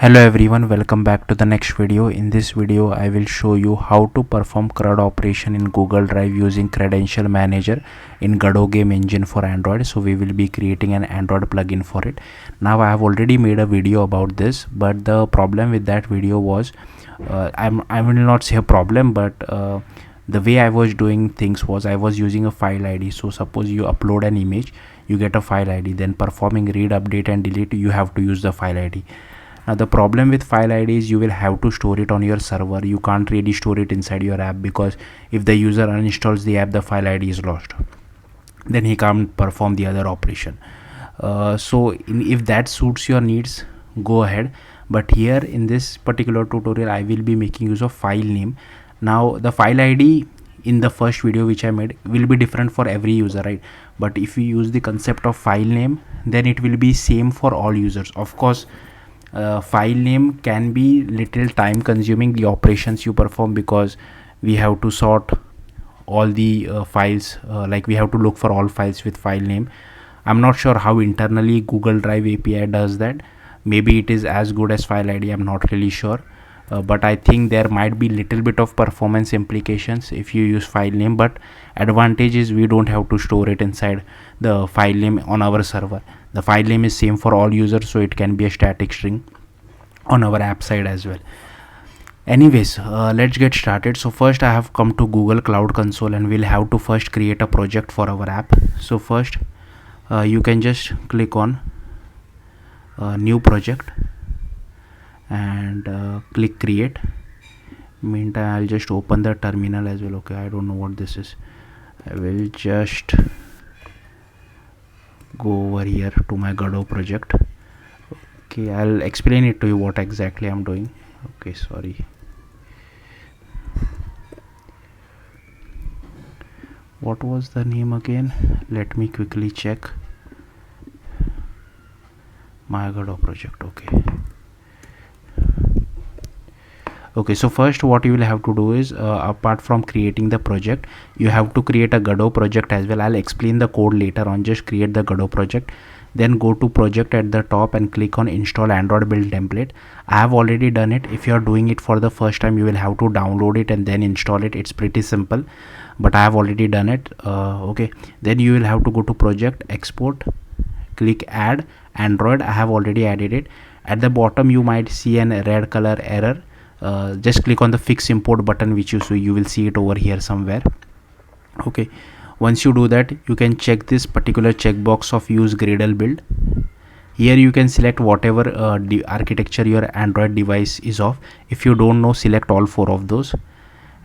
Hello everyone, welcome back to the next video. In this video I will show you how to perform CRUD operation in Google Drive using Credential Manager in Godot Game Engine for Android. So we will be creating an Android plugin for it. Now I have already made a video about this, but the problem with that video was I will not say a problem, but the way I was doing things was I was using a file ID. So suppose you upload an image, you get a file ID, then performing read, update and delete, you have to use the file ID. Now the problem with file ID is you will have to store it on your server. You can't really store it inside your app, because if the user uninstalls the app, the file ID is lost, then he can't perform the other operation. If that suits your needs, go ahead. But here in this particular tutorial I will be making use of file name. Now the file ID in the first video which I made will be different for every user, right? But if we use the concept of file name, then it will be same for all users. Of course, file name can be little time consuming, the operations you perform, because we have to sort all the files, like we have to look for all files with file name. I'm not sure how internally Google Drive API does that. Maybe it is as good as file ID, I'm not really sure. But I think there might be little bit of performance implications if you use file name, but advantage is we don't have to store it inside the file name on our server. The file name is same for all users, so it can be a static string on our app side as well. Anyways, let's get started. So first I have come to Google Cloud Console, and we'll have to first create a project for our app. So first you can just click on new project and click create. Meantime I'll just open the terminal as well. Okay, I don't know what this is. I will just go over here to my Godot project. Okay, I'll explain it to you what exactly I'm doing. Okay, sorry. What was the name again? Let me quickly check. My Godot project. Okay, so first what you will have to do is, apart from creating the project, you have to create a Godot project as well. I'll explain the code later on. Just create the Godot project, then go to project at the top and click on install Android build template. I have already done it. If you are doing it for the first time, you will have to download it and then install it. It's pretty simple, but I have already done it. Okay, then you will have to go to project, export, click add Android. I have already added it. At the bottom you might see an red color error. Just click on the fix import button, which you will see it over here somewhere. Okay, once you do that, you can check this particular checkbox of use Gradle build. Here you can select whatever architecture your Android device is of. If you don't know, select all 4 of those.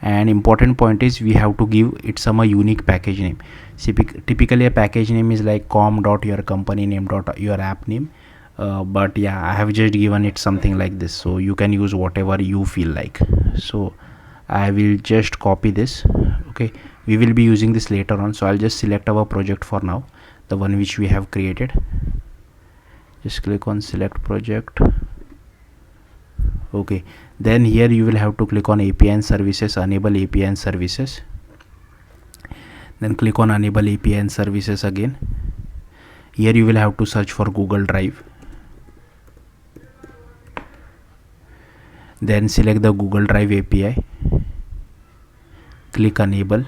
And important point is we have to give it some unique package name. Typically a package name is like com.your-company-name.your-app name. But yeah, I have just given it something like this, so you can use whatever you feel like. So I will just copy this. Okay, we will be using this later on, so I'll just select our project for now, the one which we have created. Just click on select project. Okay, then here you will have to click on API and services, enable API and services, then click on enable API and services again. Here you will have to search for Google Drive, then select the Google Drive API, click enable.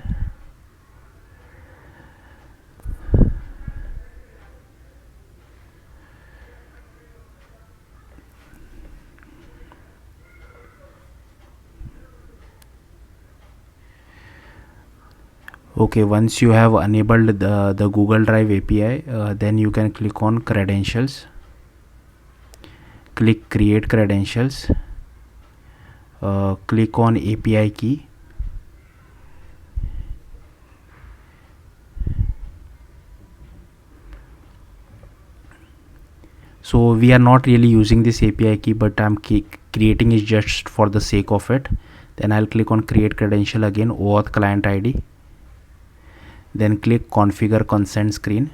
Okay, once you have enabled the Google Drive API, then you can click on credentials, click create credentials, click on API key, so we are not really using this API key, but I'm creating it just for the sake of it. Then I'll click on create credential again, OAuth client ID, then click configure consent screen.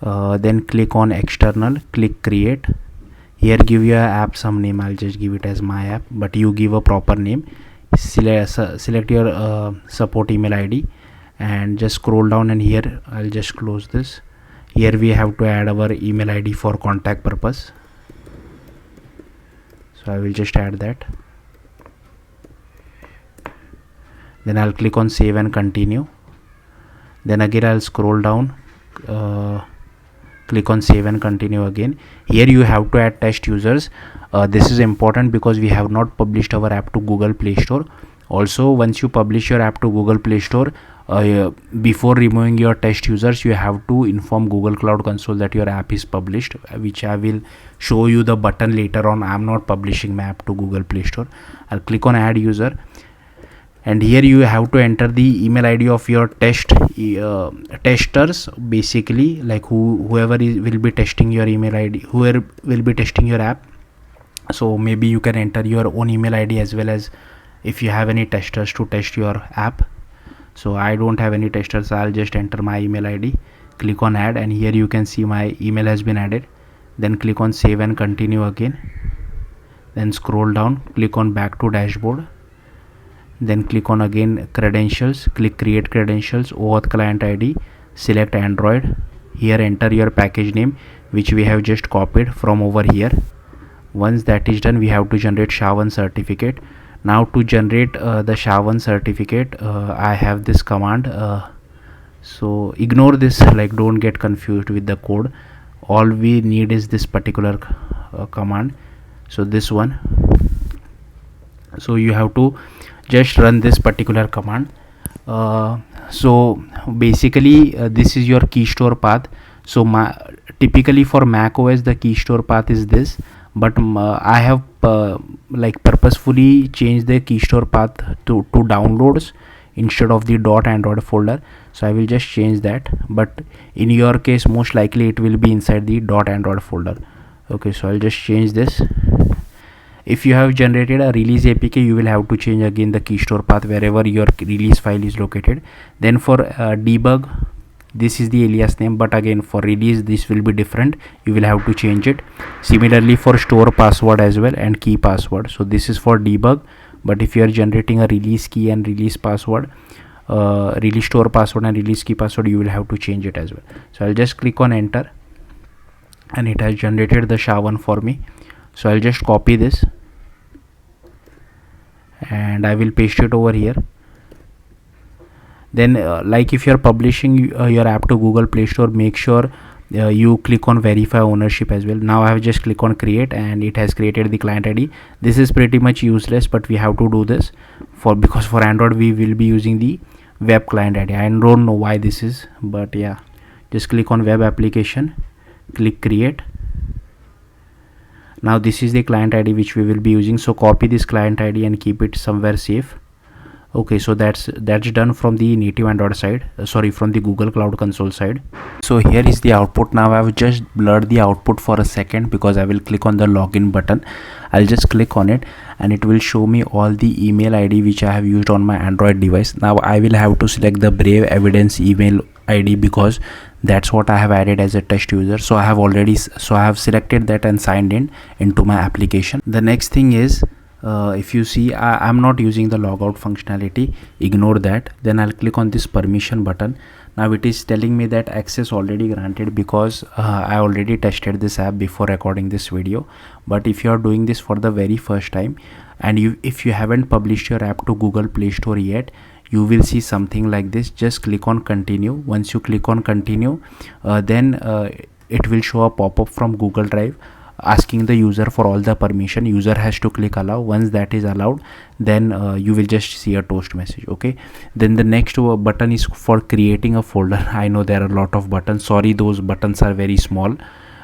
Then click on external, click create. Here give your app some name. I'll just give it as my app, but you give a proper name. Select your support email ID and just scroll down, and here I'll just close this. Here we have to add our email ID for contact purpose, so I will just add that. Then I'll click on save and continue. Then again I'll scroll down, click on save and continue again. Here you have to add test users. This is important because we have not published our app to Google Play Store. Also, once you publish your app to Google Play Store, before removing your test users, you have to inform Google Cloud Console that your app is published, which I will show you the button later on. I'm not publishing my app to Google Play Store. I'll click on add user, and here you have to enter the email ID of your testers, basically like whoever will be testing your email ID, whoever will be testing your app. So maybe you can enter your own email ID as well as if you have any testers to test your app. So I don't have any testers, so I'll just enter my email ID, click on add, and here you can see my email has been added. Then click on save and continue again. Then scroll down, click on back to dashboard. Then click on again credentials, click create credentials, OAuth client ID, select Android. Here enter your package name which we have just copied from over here. Once that is done, we have to generate SHA-1 certificate. Now to generate the SHA-1 certificate, I have this command, so ignore this, like don't get confused with the code. All we need is this particular command, so this one. So you have to just run this particular command. So basically this is your key store path. So typically for Mac OS the key store path is this, but I have like purposefully changed the key store path to downloads instead of the .android folder. So I will just change that, but in your case most likely it will be inside the .android folder. Okay, so I'll just change this. If you have generated a release APK, you will have to change again the key store path wherever your release file is located. Then for debug, this is the alias name, but again for release this will be different, you will have to change it. Similarly for store password as well and key password. So this is for debug, but if you are generating a release key and release password, release store password and release key password, you will have to change it as well. So I'll just click on enter, and it has generated the SHA-1 for me. So I'll just copy this and I will paste it over here. Then like if you're publishing your app to Google Play Store, make sure you click on verify ownership as well. Now I have just click on create and it has created the client ID. This is pretty much useless, but we have to do this because for Android we will be using the web client ID. I don't know why this is, but yeah, just click on web application, click create. Now this is the client ID which we will be using, so copy this client ID and keep it somewhere safe. Okay, so that's done from the native Android side, from the Google Cloud Console side. So here is the output. Now I have just blurred the output for a second because I will click on the login button. I'll just click on it and it will show me all the email ID which I have used on my Android device. Now I will have to select the Brave Evidence email ID because that's what I have added as a test user. So I have selected that and signed in into my application. The next thing is, if you see, I'm not using the logout functionality, ignore that. Then I'll click on this permission button. Now it is telling me that access already granted because I already tested this app before recording this video. But if you are doing this for the very first time and if you haven't published your app to Google Play Store yet, you will see something like this. Just click on continue. Once you click on continue, then it will show a pop-up from Google Drive asking the user for all the permission. User has to click allow. Once that is allowed, then you will just see a toast message. Okay, then the next button is for creating a folder. I know there are a lot of buttons, sorry, those buttons are very small,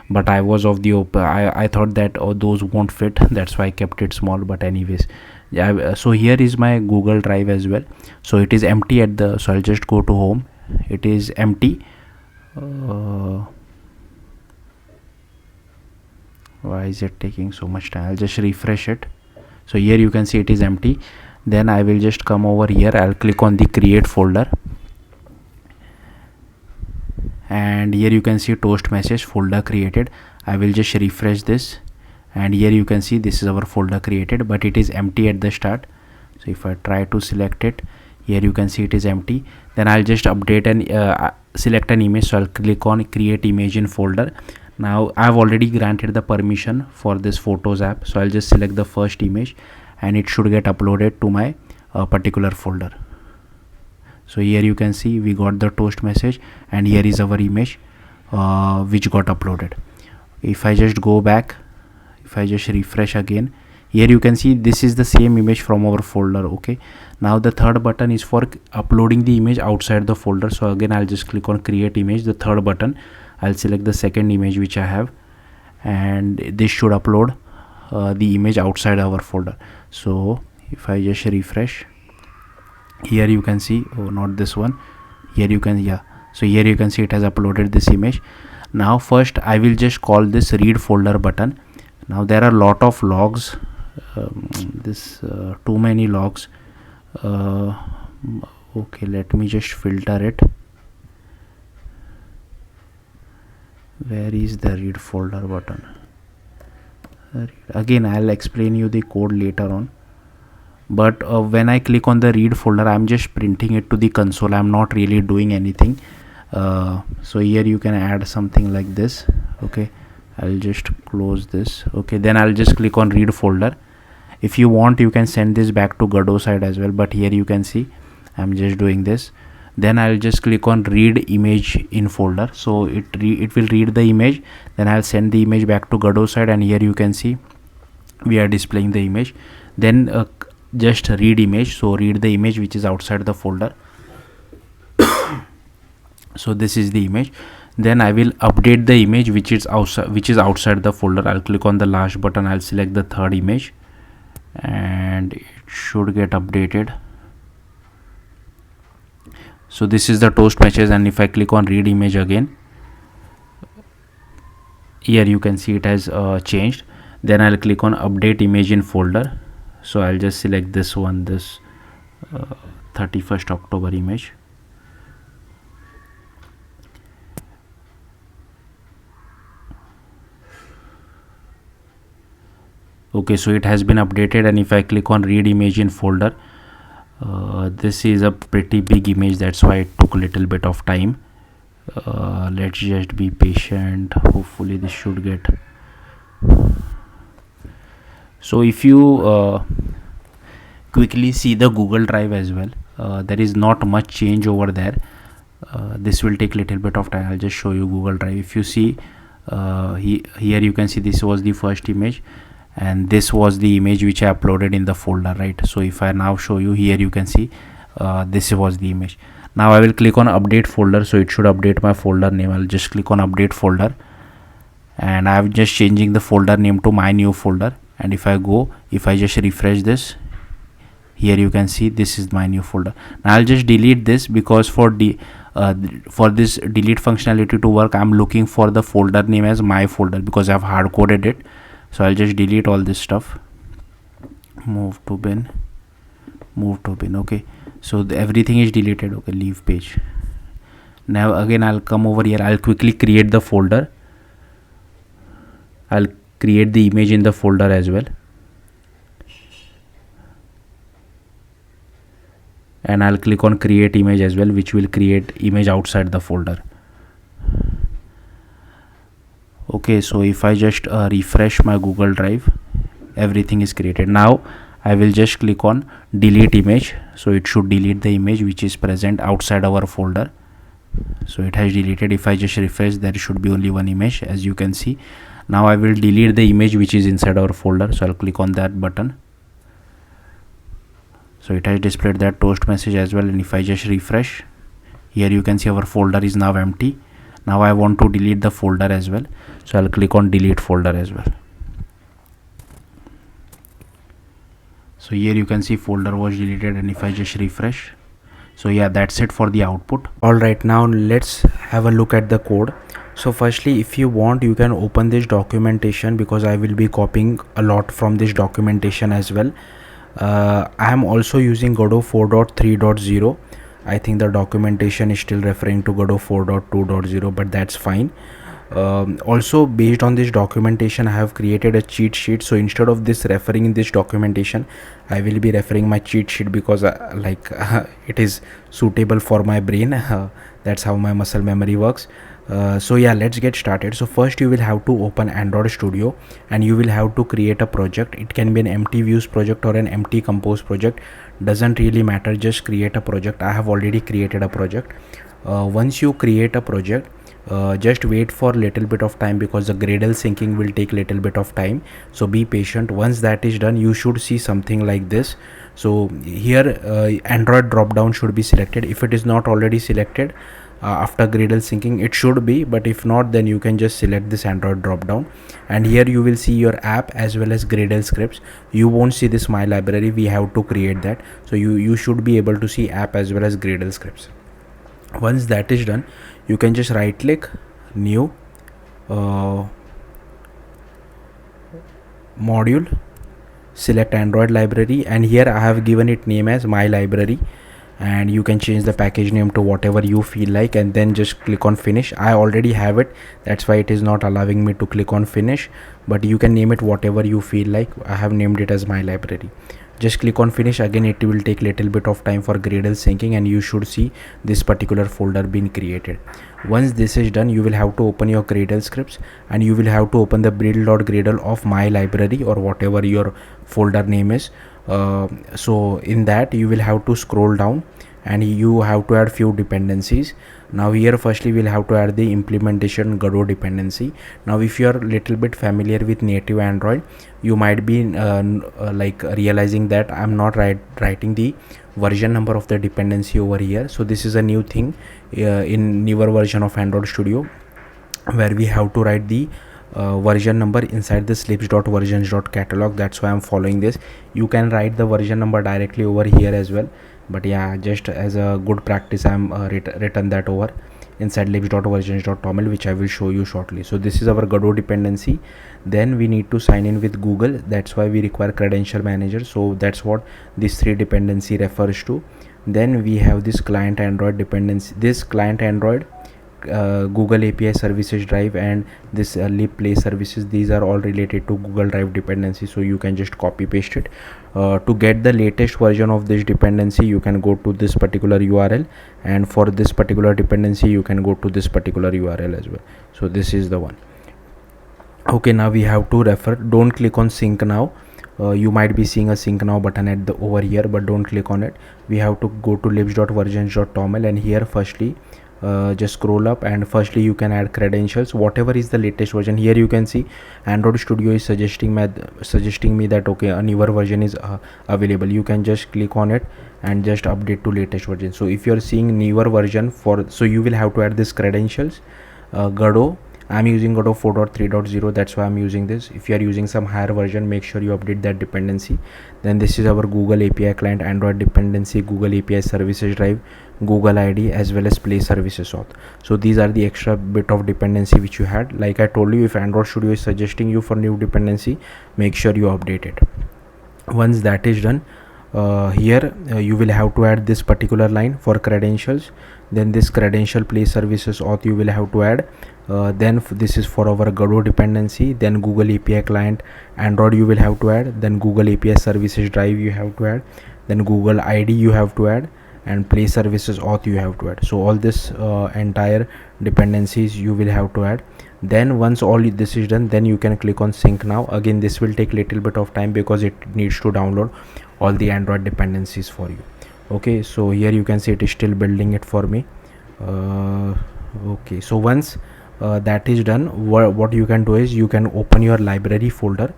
but I was of the I thought that those won't fit, that's why I kept it small. But anyways, yeah, so here is my Google Drive as well. So it is empty so I'll just go to home. It is empty. Why is it taking so much time? I'll just refresh it. So here you can see it is empty. Then I will just come over here. I'll click on the create folder, and here you can see toast message folder created. I will just refresh this, and here you can see this is our folder created, but it is empty at the start. So if I try to select it, Here you can see it is empty. Then I'll just update and select an image. So I'll click on create image in folder. Now I've already granted the permission for this photos app, so I'll just select the first image and it should get uploaded to my particular folder. So here you can see we got the toast message, and here is our image which got uploaded. If I just go back, if I just refresh again, here you can see this is the same image from our folder. Okay, now the third button is for uploading the image outside the folder. So again I'll just click on create image, the third button. I'll select the second image which I have, and this should upload the image outside our folder. So if I just refresh, here you can see, oh, not this one, here you can, yeah, so here you can see it has uploaded this image. Now first I will just call this read folder button. Now there are a lot of logs, too many logs. Okay, let me just filter it. Where is the read folder button? Again I'll explain you the code later on, but when I click on the read folder, I'm just printing it to the console. I'm not really doing anything. So here you can add something like this. Okay, I'll just close this. Okay, then I'll just click on read folder. If you want, you can send this back to Godot side as well, but here you can see I'm just doing this. Then I'll just click on read image in folder, so it will read the image. Then I'll send the image back to Godot side, and here you can see we are displaying the image. Then just read image, so read the image which is outside the folder. So this is the image. Then I will update the image which is outside the folder. I'll click on the last button, I'll select the third image, and it should get updated. So this is the toast message, and if I click on read image again, here you can see it has changed. Then I'll click on update image in folder. So I'll just select this one, this 31st October image. Okay, so it has been updated, and if I click on read image in folder, this is a pretty big image, that's why it took a little bit of time. Let's just be patient. Hopefully this should get. So if you quickly see the Google Drive as well, there is not much change over there. This will take a little bit of time. I'll just show you Google Drive. If you see here you can see this was the first image, and this was the image which I uploaded in the folder, right? So if I now show you, here you can see this was the image. Now I will click on update folder, so it should update my folder name. I'll just click on update folder, and I'm just changing the folder name to my new folder. And if I just refresh this, here you can see this is my new folder. Now I'll just delete this, because for this delete functionality to work, I'm looking for the folder name as my folder, because I've hard coded it. So I'll just delete all this stuff. Move to bin. Okay, so everything is deleted. Okay, leave page. Now again I'll come over here, I'll quickly create the folder. I'll create the image in the folder as well, and I'll click on create image as well, which will create image outside the folder. Okay, so if I just refresh my Google Drive, everything is created. Now I will just click on delete image, so it should delete the image which is present outside our folder. So it has deleted. If I just refresh, there should be only one image, as you can see. Now I will delete the image which is inside our folder, so I'll click on that button. So it has displayed that toast message as well, and if I just refresh, here you can see our folder is now empty. Now I want to delete the folder as well, so I'll click on delete folder as well. So here you can see folder was deleted, and if I just refresh, so yeah, that's it for the output. Alright, now let's have a look at the code. So firstly, if you want, you can open this documentation, because I will be copying a lot from this documentation as well. I am also using Godot 4.3.0. I think the documentation is still referring to Godot 4.2.0, but that's fine. Also, based on this documentation, I have created a cheat sheet. So instead of this referring in this documentation, I will be referring my cheat sheet because it is suitable for my brain. That's how my muscle memory works. So yeah, let's get started. So first you will have to open Android Studio and you will have to create a project. It can be an empty views project or an empty compose project, doesn't really matter, just create a project. I have already created a project. Once you create a project, just wait for little bit of time because the Gradle syncing will take little bit of time, so be patient. Once that is done, you should see something like this. So here Android drop down should be selected. If it is not already selected, after Gradle syncing it should be, but if not, then you can just select this Android drop down, and here you will see your app as well as Gradle scripts. You won't see this my library, we have to create that. So you should be able to see app as well as Gradle scripts. Once that is done, you can just right click, new, module, select Android library, and here I have given it name as my library, and you can change the package name to whatever you feel like, and then just click on finish. I already have it, that's why it is not allowing me to click on finish, but you can name it whatever you feel like. I have named it as my library. Just click on finish. Again, it will take little bit of time for Gradle syncing, and you should see this particular folder being created. Once this is done, you will have to open your Gradle scripts, and you will have to open the build.gradle of my library or whatever your folder name is. So in that you will have to scroll down and you have to add few dependencies. Now here firstly we'll have to add the implementation Godot dependency. Now if you are little bit familiar with native Android, you might be like realizing that I'm not writing the version number of the dependency over here. So this is a new thing in newer version of Android Studio, where we have to write the version number inside the slips.versions.catalog. That's why I'm following this. You can write the version number directly over here as well, but yeah, just as a good practice, I'm written that over inside libs.versions.toml, which I will show you shortly. So this is our Godot dependency. Then we need to sign in with Google. That's why we require credential manager. So that's what this 3 dependency refers to. Then we have this client Android dependency. This client Android, Google API services drive, and this lib play services, these are all related to Google Drive dependency. So you can just copy paste it. To get the latest version of this dependency, you can go to this particular URL, and for this particular dependency you can go to this particular URL as well. So this is the one. Okay, now we have to refer. Don't click on sync now. You might be seeing a sync now button at the over here, but don't click on it. We have to go to libs.versions.toml, and here firstly just scroll up, and firstly you can add credentials, whatever is the latest version. Here you can see Android Studio is suggesting me that okay, a newer version is available. You can just click on it and just update to latest version. So if you are seeing newer version, so you will have to add this credentials. Godot, I'm using Godot 4.3.0, that's why I'm using this. If you are using some higher version, make sure you update that dependency. Then this is our Google API client Android dependency, Google API services drive, Google ID, as well as play services auth. So these are the extra bit of dependency which you had. Like I told you, if Android Studio is suggesting you for new dependency, make sure you update it. Once that is done, here you will have to add this particular line for credentials. Then this credential play services auth you will have to add. Then this is for our Godot dependency. Then Google API client Android you will have to add. Then Google API services drive you have to add. Then Google ID you have to add, and play services auth you have to add. So all this entire dependencies you will have to add. Then once all this is done, then you can click on sync now. Again, this will take little bit of time because it needs to download all the Android dependencies for you. Okay, so here you can see it is still building it for me. Okay, so once that is done, what you can do is you can open your library folder,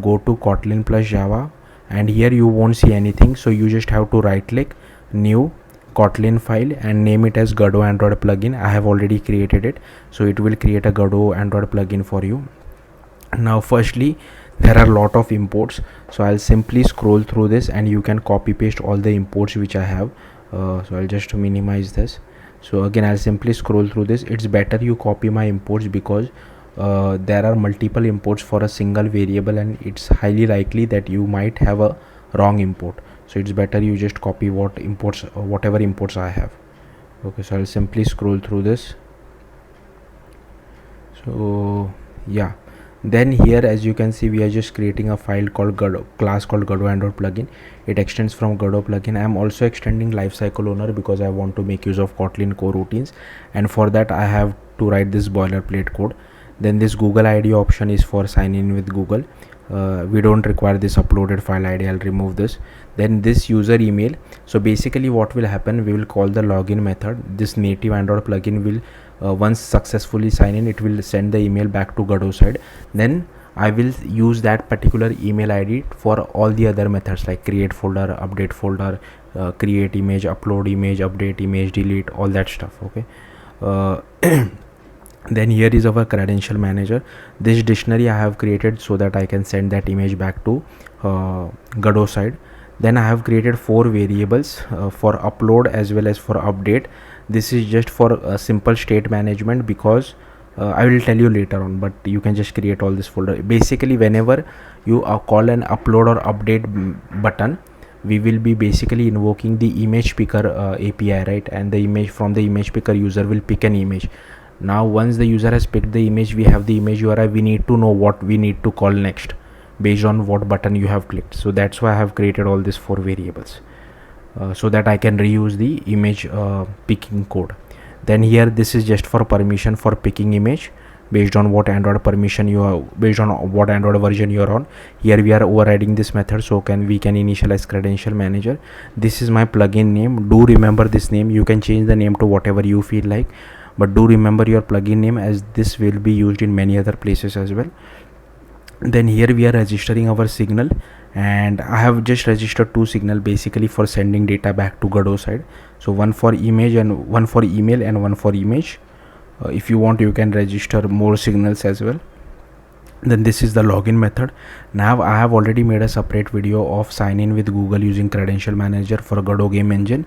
go to Kotlin plus Java, and here you won't see anything. So you just have to right click, new Kotlin file, and name it as Godot Android plugin. I have already created it, so it will create a Godot Android plugin for you. Now firstly, there are a lot of imports, so I'll simply scroll through this and you can copy paste all the imports which I have. So I'll just minimize this. So again, I'll simply scroll through this. It's better you copy my imports because there are multiple imports for a single variable, and it's highly likely that you might have a wrong import. So it's better you just copy whatever imports I have. Okay, so I'll simply scroll through this. So yeah, then here as you can see we are just creating a file called Godot, class called Godot Android plugin. It extends from Godot plugin. I am also extending lifecycle owner because I want to make use of Kotlin core routines, and for that I have to write this boilerplate code. Then this Google ID option is for sign in with Google. We don't require this uploaded file ID. I'll remove this. Then this user email. So basically what will happen, we will call the login method. This native Android plugin will once successfully sign in, it will send the email back to Godot side. Then I will use that particular email ID for all the other methods like create folder, update folder, create image, upload image, update image, delete, all that stuff. Okay. Then here is our credential manager. This dictionary I have created so that I can send that image back to Godot side. Then I have created 4 variables for upload as well as for update. This is just for simple state management because I will tell you later on, but you can just create all this folder. Basically whenever you call an upload or update button, we will be basically invoking the image picker API, right? And the image from the image picker user will pick an image. Now once the user has picked the image, we have the image URI, we need to know what we need to call next based on what button you have clicked. So that's why I have created all these 4 variables so that I can reuse the image picking code. Then here this is just for permission for picking image based on what Android permission you are, based on what Android version you are on. Here we are overriding this method, so we can initialize credential manager. This is my plugin name. Do remember this name. You can change the name to whatever you feel like, but do remember your plugin name as this will be used in many other places as well. Then here we are registering our signal, and I have just registered 2 signal basically for sending data back to Godot side. So one for image and one for email and one for image. If you want, you can register more signals as well. Then this is the login method. Now I have already made a separate video of sign in with Google using credential manager for Godot Game Engine.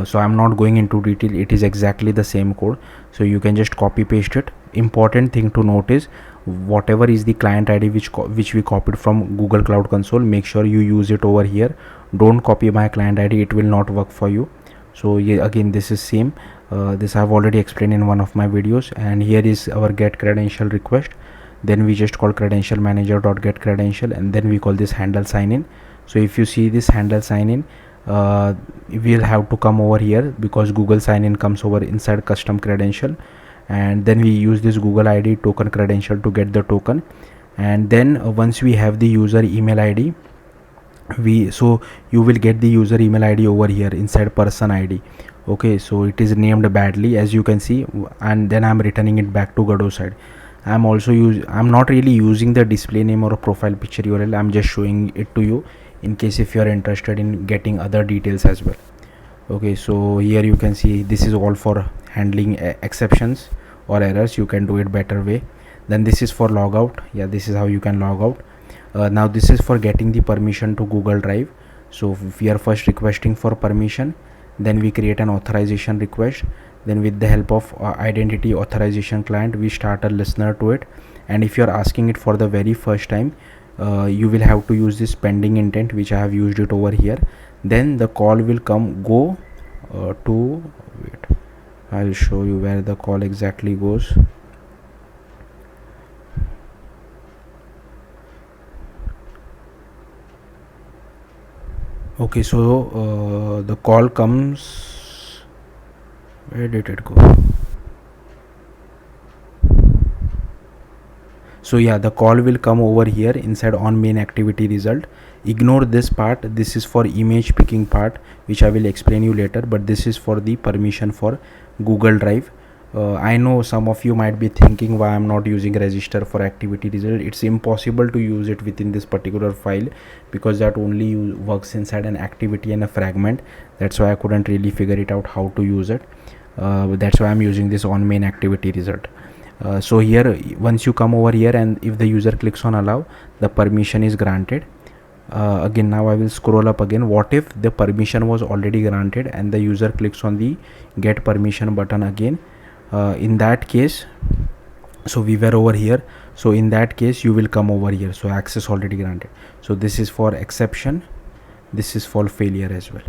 So I'm not going into detail. It is exactly the same code, so you can just copy paste it. Important thing to note is whatever is the client ID which we copied from Google Cloud Console, make sure you use it over here. Don't copy my client ID, it will not work for you. So yeah, again this is same. This I have already explained in one of my videos. And here is our get credential request. Then we just call credential manager dot get credential, and then we call this handle sign in. So if you see this handle sign in, we'll have to come over here because Google sign in comes over inside custom credential, and then we use this Google ID token credential to get the token. And then once we have the user email ID, so you will get the user email ID over here inside person ID. Okay, so it is named badly as you can see, and then I'm returning it back to Godot side. I'm not really using the display name or a profile picture URL. I'm just showing it to you in case if you are interested in getting other details as well. Okay, so here you can see this is all for handling exceptions or errors. You can do it better way. Then this is for logout. Yeah, this is how you can log out. Now this is for getting the permission to Google Drive. So we are first requesting for permission, then we create an authorization request. Then with the help of identity authorization client, we start a listener to it. And if you are asking it for the very first time, you will have to use this pending intent, which I have used it over here. Then the call will go to, wait, I'll show you where the call exactly goes. Okay, so the call comes, where did it go? So yeah, the call will come over here inside on main activity result. Ignore this part. This is for image picking part, which I will explain you later, but this is for the permission for Google Drive. I know some of you might be thinking why I'm not using register for activity result. It's impossible to use it within this particular file because that only works inside an activity and a fragment. That's why I couldn't really figure it out how to use it. That's why I'm using this on main activity result. So here once you come over here and if the user clicks on allow, the permission is granted. Again, now I will scroll up again. What if the permission was already granted and the user clicks on the get permission button again? In that case, so we were over here, so in that case you will come over here. So access already granted. So this is for exception, this is for failure as well.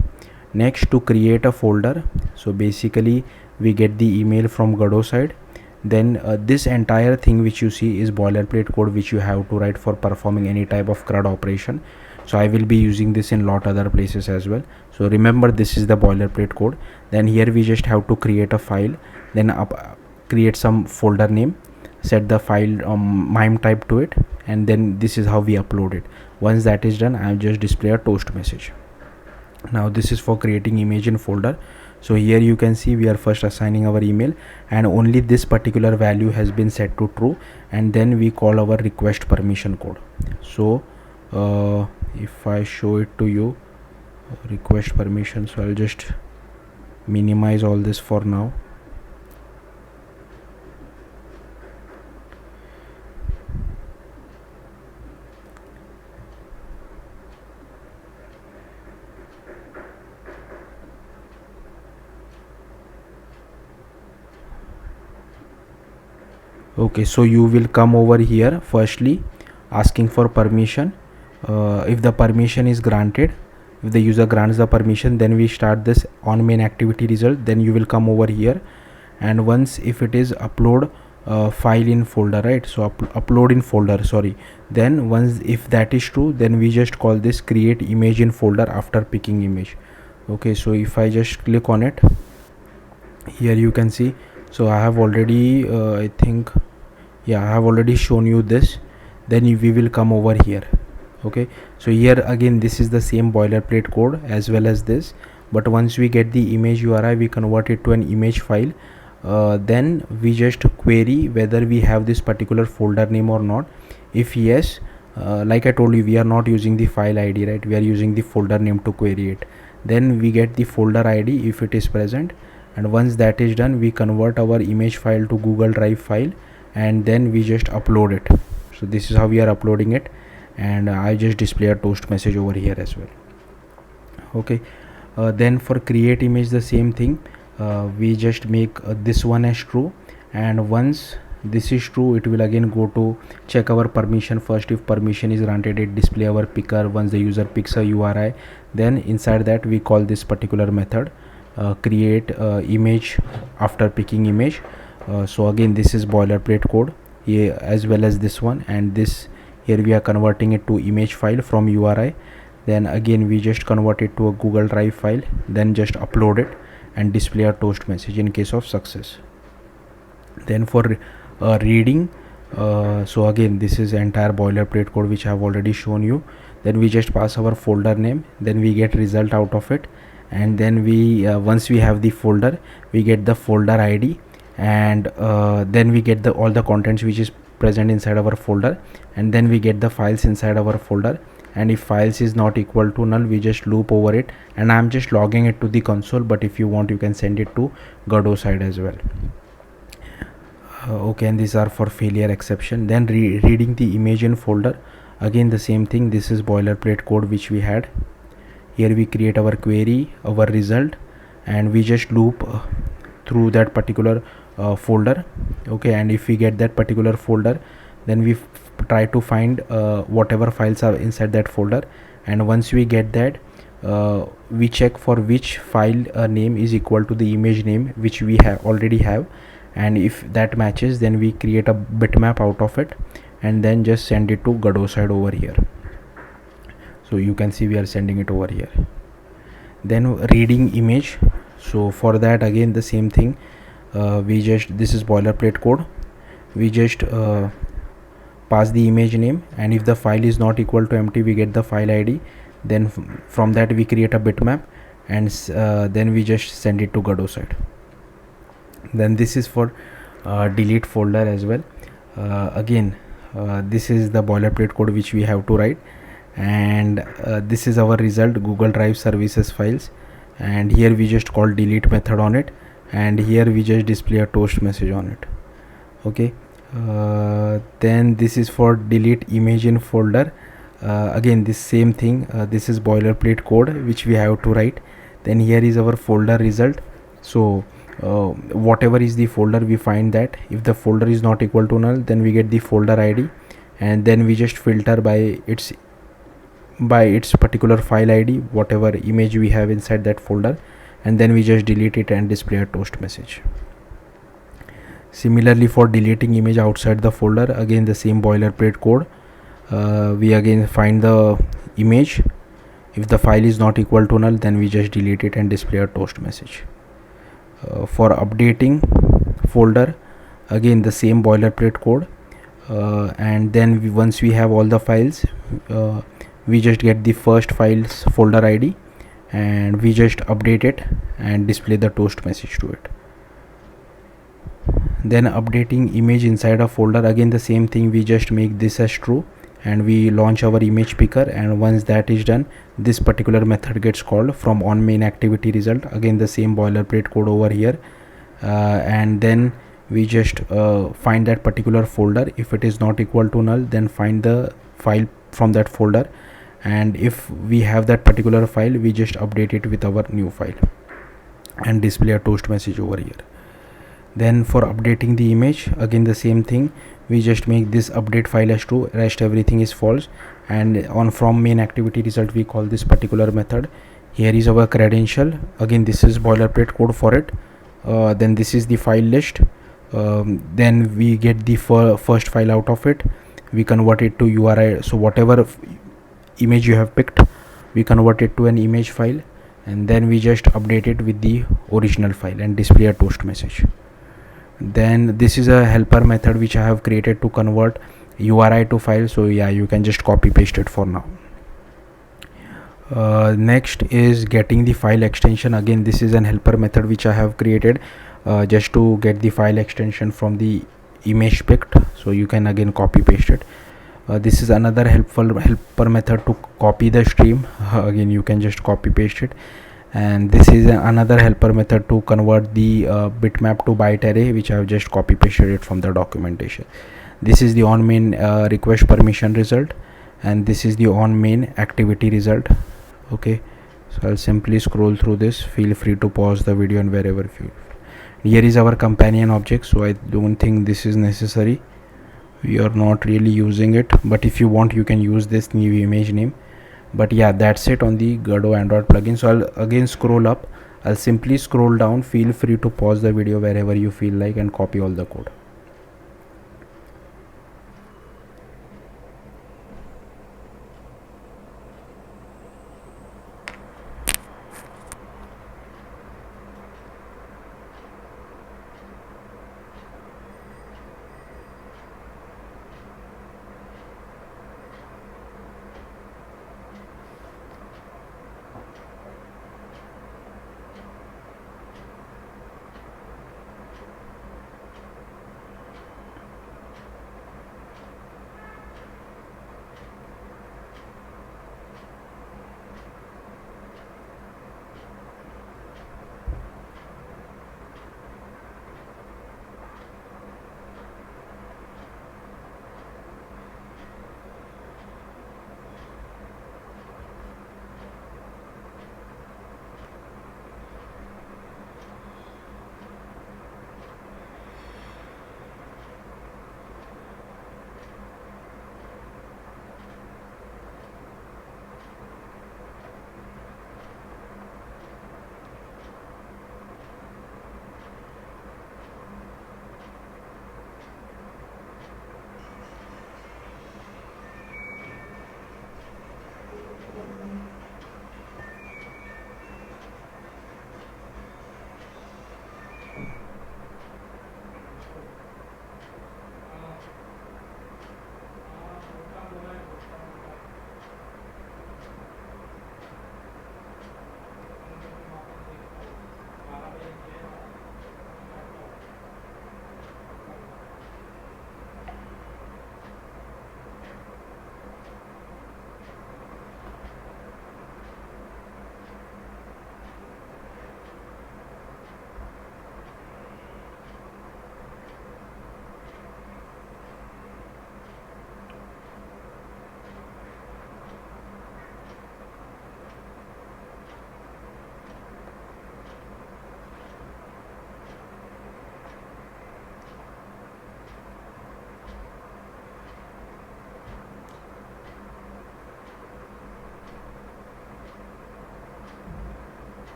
Next, to create a folder, so basically we get the email from Godot side. then this entire thing which you see is boilerplate code which you have to write for performing any type of CRUD operation. So I will be using this in lot other places as well. So remember, this is the boilerplate code. Then here we just have to create a file, then create some folder name, set the file MIME type to it, and then this is how we upload it. Once that is done, I'll just display a toast message. Now this is for creating image in folder. So here you can see we are first assigning our email, and only this particular value has been set to true, and then we call our request permission code. So if I show it to you, request permission, so I'll just minimize all this for now. Okay, so you will come over here, firstly asking for permission. If the permission is granted, if the user grants the permission, then we start this on main activity result. Then you will come over here, and once if it is upload file in folder, right, so upload in folder, sorry, then once if that is true, then we just call this create image in folder after picking image. Okay, so if I just click on it, here you can see, so I have already I think, yeah, I have already shown you this. Then we will come over here. Okay, so here again this is the same boilerplate code as well as this, but once we get the image URI, we convert it to an image file. Then we just query whether we have this particular folder name or not. If yes, like I told you, we are not using the file ID, right, we are using the folder name to query it. Then we get the folder ID if it is present, and once that is done, we convert our image file to Google Drive file, and then we just upload it. So this is how we are uploading it, and I just display a toast message over here as well. Okay, then for create image, the same thing, we just make this one as true, and once this is true, it will again go to check our permission first. If permission is granted, it display our picker. Once the user picks a URI, then inside that we call this particular method create image after picking image. So again this is boilerplate code here as well as this one, and this here we are converting it to image file from URI. Then again we just convert it to a Google Drive file, then just upload it and display a toast message in case of success. Then for reading, so again this is entire boilerplate code which I have already shown you. Then we just pass our folder name, then we get result out of it, and then we once we have the folder, we get the folder ID, and then we get all the contents which is present inside our folder, and then we get the files inside our folder. And if files is not equal to null, we just loop over it, and I'm just logging it to the console, but if you want you can send it to Godot side as well. Okay, and these are for failure exception. Then reading the image in folder, again the same thing, this is boilerplate code which we had. Here we create our query, our result, and we just loop through that particular folder. Okay, and if we get that particular folder, then we try to find whatever files are inside that folder, and once we get that, we check for which file name is equal to the image name which we already have, and if that matches, then we create a bitmap out of it and then just send it to Godot side over here. So you can see we are sending it over here. Then reading image, so for that again the same thing, this is boilerplate code, we just pass the image name, and if the file is not equal to empty, we get the file ID. Then from that we create a bitmap, and then we just send it to Godot side. Then this is for delete folder as well. Again this is the boilerplate code which we have to write, and this is our result, Google Drive services files, and here we just call delete method on it, and here we just display a toast message on it. Okay, then this is for delete image in folder. Again this same thing, this is boilerplate code which we have to write. Then here is our folder result, so whatever is the folder, we find that. If the folder is not equal to null, then we get the folder ID, and then we just filter by its particular file ID, whatever image we have inside that folder, and then we just delete it and display a toast message. Similarly, for deleting image outside the folder, again the same boilerplate code. We again find the image. If the file is not equal to null, then we just delete it and display a toast message. For updating folder, again the same boilerplate code, and then once we have all the files, we just get the first file's folder ID and we just update it and display the toast message to it. Then updating image inside a folder, again the same thing, we just make this as true and we launch our image picker, and once that is done, this particular method gets called from on main activity result. Again the same boilerplate code over here, and then we just find that particular folder. If it is not equal to null, then find the file from that folder, and if we have that particular file, we just update it with our new file and display a toast message over here. Then for updating the image, again the same thing, we just make this update file as true, rest everything is false, and on from main activity result we call this particular method. Here is our credential, again this is boilerplate code for it. Then this is the file list. Then we get the first file out of it, we convert it to URI. So whatever image you have picked, we convert it to an image file, and then we just update it with the original file and display a toast message. Then this is a helper method which I have created to convert URI to file. So yeah, you can just copy paste it for now. Next is getting the file extension. Again this is an helper method which I have created just to get the file extension from the image picked. So you can again copy paste it. This is another helper method to copy the stream. Again you can just copy paste it. And this is another helper method to convert the bitmap to byte array, which I have just copy pasted it from the documentation. This is the on main request permission result, and this is the on main activity result. Okay, so I'll simply scroll through this. Feel free to pause the video and wherever you feel. Here is our companion object, so I don't think this is necessary. We are not really using it, but if you want, you can use this new image name. But yeah, that's it on the Godot Android plugin. So I'll again scroll up, I'll simply scroll down. Feel free to pause the video wherever you feel like and copy all the code.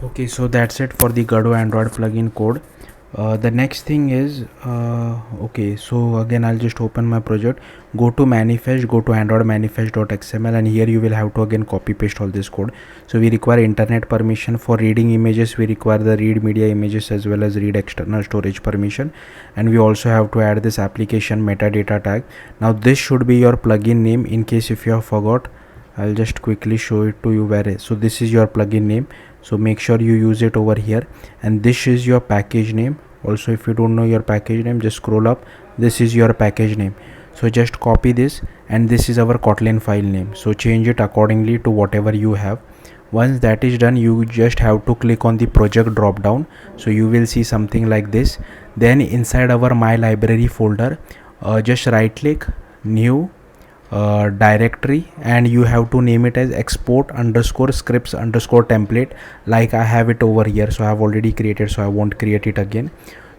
Okay, so that's it for the Godot Android plugin code. The next thing is okay, so again I'll just open my project, go to manifest, go to android manifest.xml, and here you will have to again copy paste all this code. So we require internet permission. For reading images we require the read media images as well as read external storage permission, and we also have to add this application metadata tag. Now this should be your plugin name. In case if you have forgot, I'll just quickly show it to you where. So this is your plugin name, so make sure you use it over here, and this is your package name. Also, if you don't know your package name, just scroll up, this is your package name. So just copy this, and this is our Kotlin file name, so change it accordingly to whatever you have. Once that is done, you just have to click on the project drop down, so you will see something like this. Then inside our my library folder, just right click, new directory, and you have to name it as export underscore scripts underscore template, like I have it over here. So I have already created, so I won't create it again.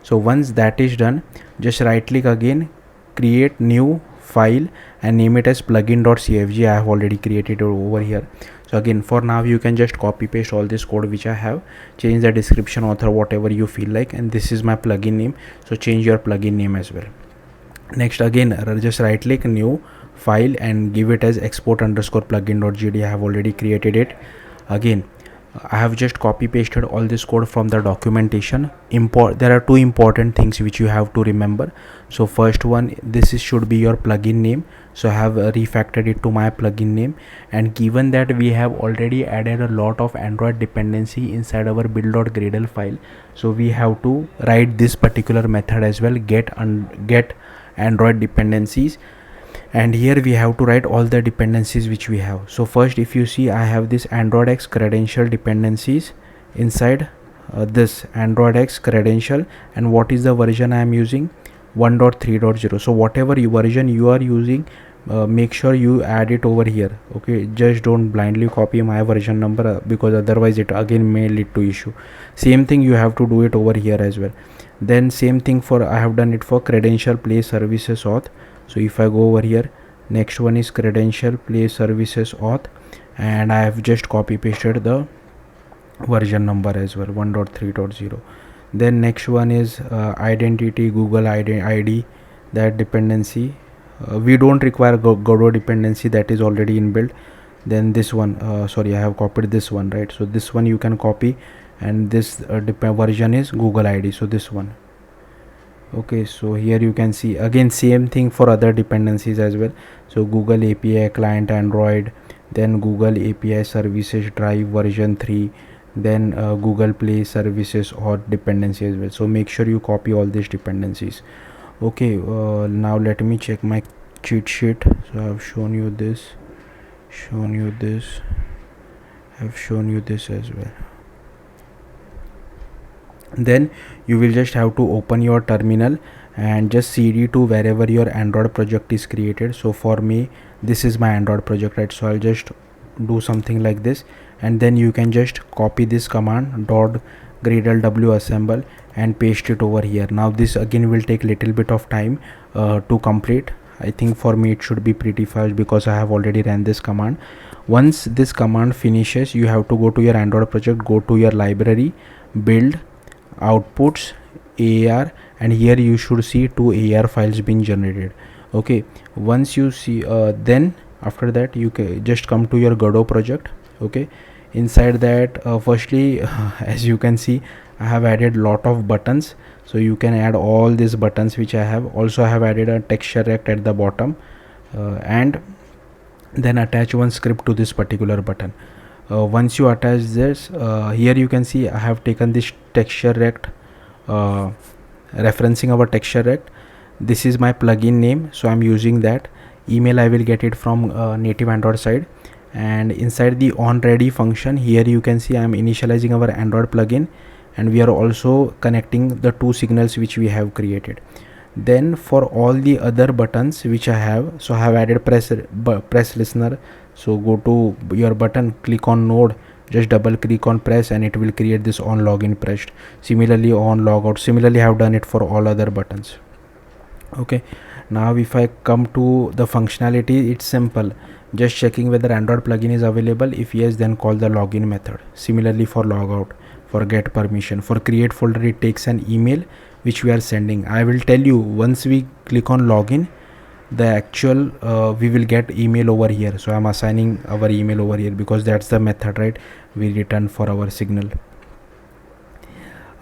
So once that is done, just right click again, create new file, and name it as plugin.cfg. I have already created it over here. So again, for now you can just copy paste all this code which I have, change the description, author, whatever you feel like, and this is my plugin name, so change your plugin name as well. Next, again just right click, new file, and give it as export underscore plugin.gd. I have already created it. Again, I have just copy pasted all this code from the documentation. There are two important things which you have to remember. So first one, should be your plugin name, so I have refactored it to my plugin name, and given that we have already added a lot of Android dependency inside our build.gradle file, so we have to write this particular method as well, get Android dependencies, and here we have to write all the dependencies which we have. So first, if you see, I have this Android X credential dependencies inside this Android X credential, and what is the version I am using? 1.3.0. so whatever version you are using, make sure you add it over here. Okay, just don't blindly copy my version number, because otherwise it again may lead to issue. Same thing you have to do it over here as well. Then same thing for, I have done it for credential play services auth. So if I go over here, next one is credential play services auth, and I have just copy pasted the version number as well, 1.3.0. then next one is identity Google ID, that dependency we don't require Godot dependency, that is already inbuilt. Then this one, sorry, I have copied this one, right? So this one you can copy, and this version is Google ID, so this one. Okay, so here you can see again same thing for other dependencies as well. So Google API client Android, then Google API services drive version 3, then Google Play services or dependency as well. So make sure you copy all these dependencies. Okay, now let me check my cheat sheet. So I have shown you this, I have shown you this as well. Then you will just have to open your terminal and just cd to wherever your Android project is created. So for me, this is my Android project, right? So I'll just do something like this, and then you can just copy this command .gradle assemble and paste it over here. Now this again will take little bit of time to complete. I think for me it should be pretty fast because I have already ran this command. Once this command finishes, you have to go to your Android project, go to your library, build, outputs, AAR, and here you should see two AAR files being generated. Okay, once you see then after that you can just come to your Godot project. Okay, inside that firstly as you can see, I have added lot of buttons, so you can add all these buttons which I have. Also I have added a texture rect at the bottom, and then attach one script to this particular button. Once you attach this, here you can see I have taken this texture rect, referencing our texture rect. This is my plugin name, so I'm using that. Email I will get it from native Android side, and inside the onReady function, here you can see I'm initializing our Android plugin, and we are also connecting the two signals which we have created. Then for all the other buttons which I have, so I have added press listener. So go to your button, click on node, just double click on press, and it will create this on login pressed. Similarly on logout, similarly I have done it for all other buttons. Okay, now if I come to the functionality, it's simple, just checking whether Android plugin is available. If yes, then call the login method. Similarly for logout, for get permission. For create folder, it takes an email which we are sending. I will tell you, once we click on login, the actual we will get email over here. So I'm assigning our email over here because that's the method, right, we return for our signal.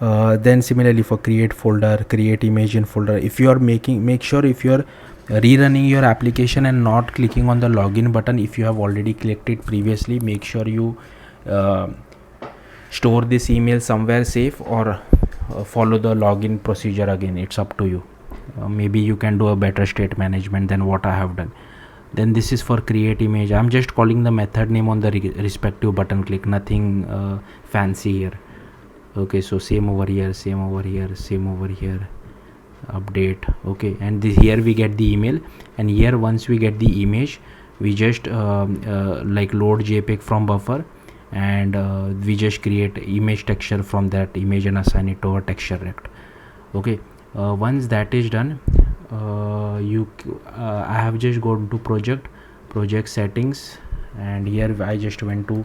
Then similarly for create folder, create image in folder, if you are make sure if you are rerunning your application and not clicking on the login button, if you have already clicked it previously, make sure you store this email somewhere safe, or follow the login procedure again. It's up to you. Maybe you can do a better state management than what I have done. Then this is for create image. I'm just calling the method name on the respective button click, nothing fancy here. Okay, so same over here, same over here, same over here, update. Okay, and here we get the email, and here once we get the image, we just like load JPEG from buffer, and we just create image texture from that image and assign it to our texture rect. Okay, once that is done, I have just gone to project settings, and here I just went to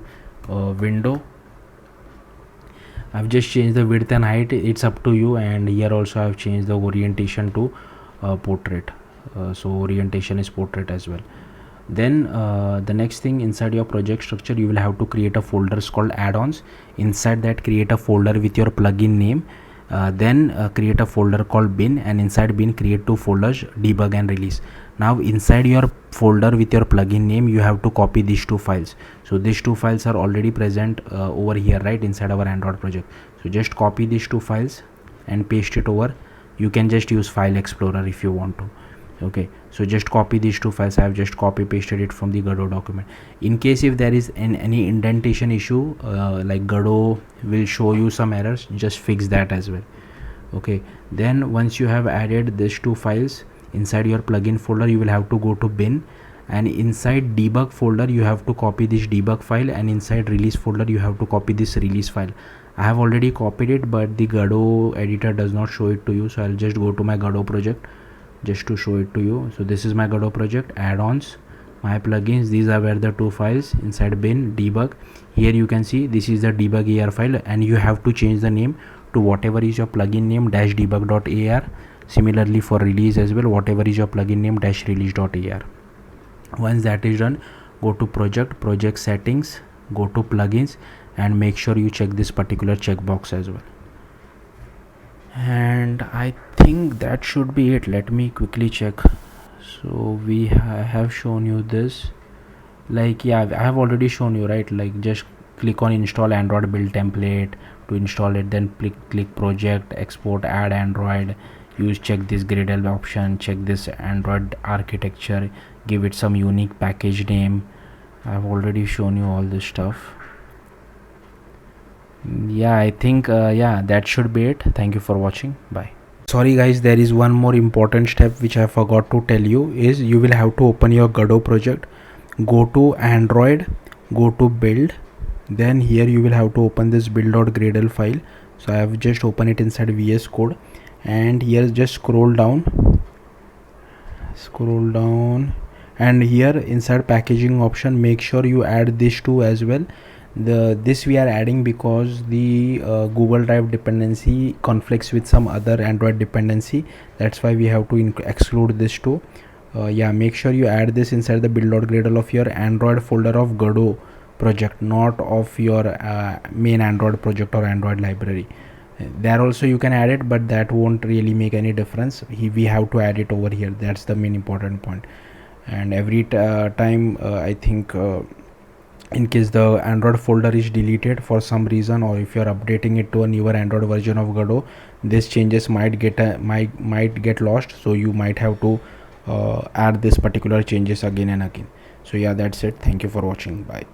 window. I've just changed the width and height, it's up to you, and here also I've changed the orientation to portrait. So orientation is portrait as well. Then the next thing, inside your project structure, you will have to create a folder called add-ons. Inside that, create a folder with your plugin name. Then create a folder called bin, and inside bin create two folders, debug and release. Now inside your folder with your plugin name, you have to copy these two files. So these two files are already present over here, right, inside our Android project. So just copy these two files and paste it over. You can just use File Explorer if you want to. Okay, so just copy these two files. I have just copy pasted it from the Godot document. In case if there is any indentation issue, like Godot will show you some errors, just fix that as well. Okay, then once you have added these two files inside your plugin folder, you will have to go to bin, and inside debug folder you have to copy this debug file, and inside release folder you have to copy this release file. I have already copied it, but the Godot editor does not show it to you, so I'll just go to my Godot project just to show it to you. So this is my Godot project, add-ons, my plugins. These are where the two files inside bin, debug. Here you can see this is the debug AR file, and you have to change the name to whatever is your plugin name -debug.ar. Similarly for release as well, whatever is your plugin name -release.ar. Once that is done, go to project settings, go to plugins, and make sure you check this particular checkbox as well. And I think that should be it. Let me quickly check. So we have shown you this, like, yeah, I have already shown you, right? Like, just click on install Android build template to install it, then click project, export, add Android, check this Gradle option, check this Android architecture, give it some unique package name. I have already shown you all this stuff. Yeah, I think yeah, that should be it. Thank you for watching. Bye. Sorry guys, there is one more important step which I forgot to tell you, is you will have to open your Godot project, go to Android, go to build, then here you will have to open this build.gradle file. So I have just opened it inside VS Code, and here just scroll down, and here inside packaging option, make sure you add this two as well. This we are adding because the Google Drive dependency conflicts with some other Android dependency. That's why we have to exclude this too. Yeah, make sure you add this inside the build.gradle of your Android folder of Godot project, not of your main Android project or Android library. There also you can add it, but that won't really make any difference. We have to add it over here. That's the main important point. And every time I think in case the Android folder is deleted for some reason, or if you are updating it to a newer Android version of Godot, these changes might get lost, so you might have to add this particular changes again and again. So yeah, that's it. Thank you for watching. Bye.